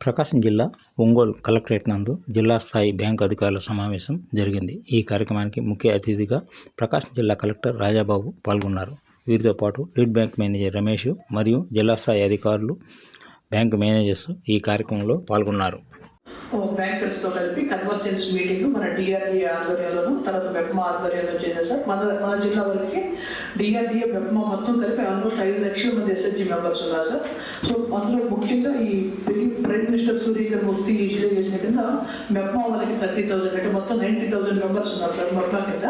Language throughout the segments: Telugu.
ప్రకాశం జిల్లా ఒంగోలు కలెక్టరేట్ నందు జిల్లా స్థాయి బ్యాంకు అధికారుల సమావేశం జరిగింది. ఈ కార్యక్రమానికి ముఖ్య అతిథిగా ప్రకాశం జిల్లా కలెక్టర్ రాజాబాబు పాల్గొన్నారు. వీరితో పాటు లీడ్ బ్యాంక్ మేనేజర్ రమేష్ మరియు జిల్లా స్థాయి అధికారులు, బ్యాంకు మేనేజర్స్ ఈ కార్యక్రమంలో పాల్గొన్నారు. బ్యాంకర్స్తో కలిపి కన్వర్జెన్స్ మీటింగ్ మన డిఆర్డీఏ ఆధ్వర్యంలోను, తర్వాత బెప్మా ఆధ్వర్యంలో చేశారు సార్. మన జిల్లా వరకు డిఆర్డీఏ బెప్మా మొత్తం కలిపి ఆల్మోస్ట్ 5 లక్షల మంది ఎస్ఎస్జి మెంబర్స్ ఉన్నారు సార్. సో అందులో ముఖ్యంగా ఈ ప్రైమ్ మినిస్టర్ సూర్య గారు ముఫ్తీ ఇష్యూ చేసిన కింద బెప్మా వాళ్ళకి 30,000 అంటే మొత్తం 90,000 మెంబర్స్ ఉన్నారు సార్. బెప్మా కింద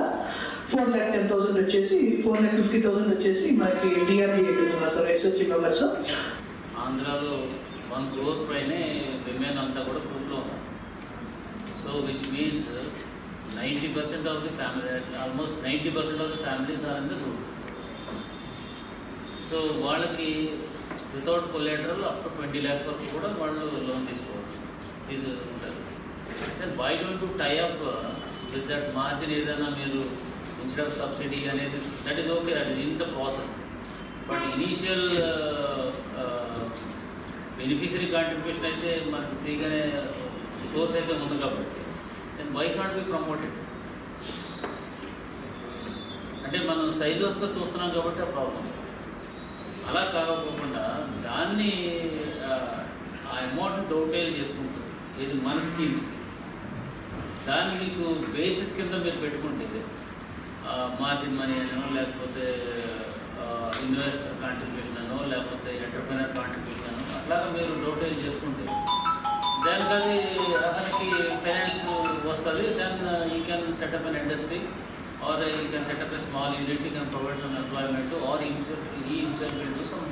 4,10,000 వచ్చేసి 4,50,000 వచ్చేసి మనకి డిఆర్డీఏ ఉన్నారు సార్ ఎస్ఎస్జి మెంబర్స్. ఆంధ్రాలో 1 crore పైనే విమెన్ అంతా కూడా గ్రూప్లో ఉన్నారు. So which means 90% of the family, almost 90% of the families are in the group. So వాళ్ళకి without collateral up to 20 lakhs వరకు కూడా వాళ్ళు లోన్ తీసుకుంటారు. Then why don't to tie up with that margin? ఏదైనా మీరు ఇన్స్టెడ్ ఆఫ్ సబ్సిడీ అనేది that is okay, that is in the process. But initial beneficiary contribution అయితే మనకు ఫ్రీగానే సోర్స్ అయితే ఉంది కాబట్టి then why can't be promoted? అంటే మనం సైలోస్గా చూస్తున్నాం కాబట్టి ఆ ప్రాబ్లం. అలా కాకపోకుండా దాన్ని ఆ అమౌంట్ డోటైల్ చేసుకుంటుంది ఇది మన స్కీమ్స్కి. దాన్ని మీకు బేసిస్ కింద మీరు పెట్టుకుంటే మార్జిన్ మనీ అనో, లేకపోతే ఇన్వెస్టర్ కాంట్రిబ్యూషన్ అనో, లేకపోతే ఎంటర్ప్రెనర్ కాంట్రిబ్యూషన్ అనో, అట్లాగా మీరు డోటైల్ చేసుకుంటే దానికి అది అతనికి ఫైనాన్స్ వస్తుంది. Then you can set up an industry or you can set up a small unit, you can provide some employment or he himself will do some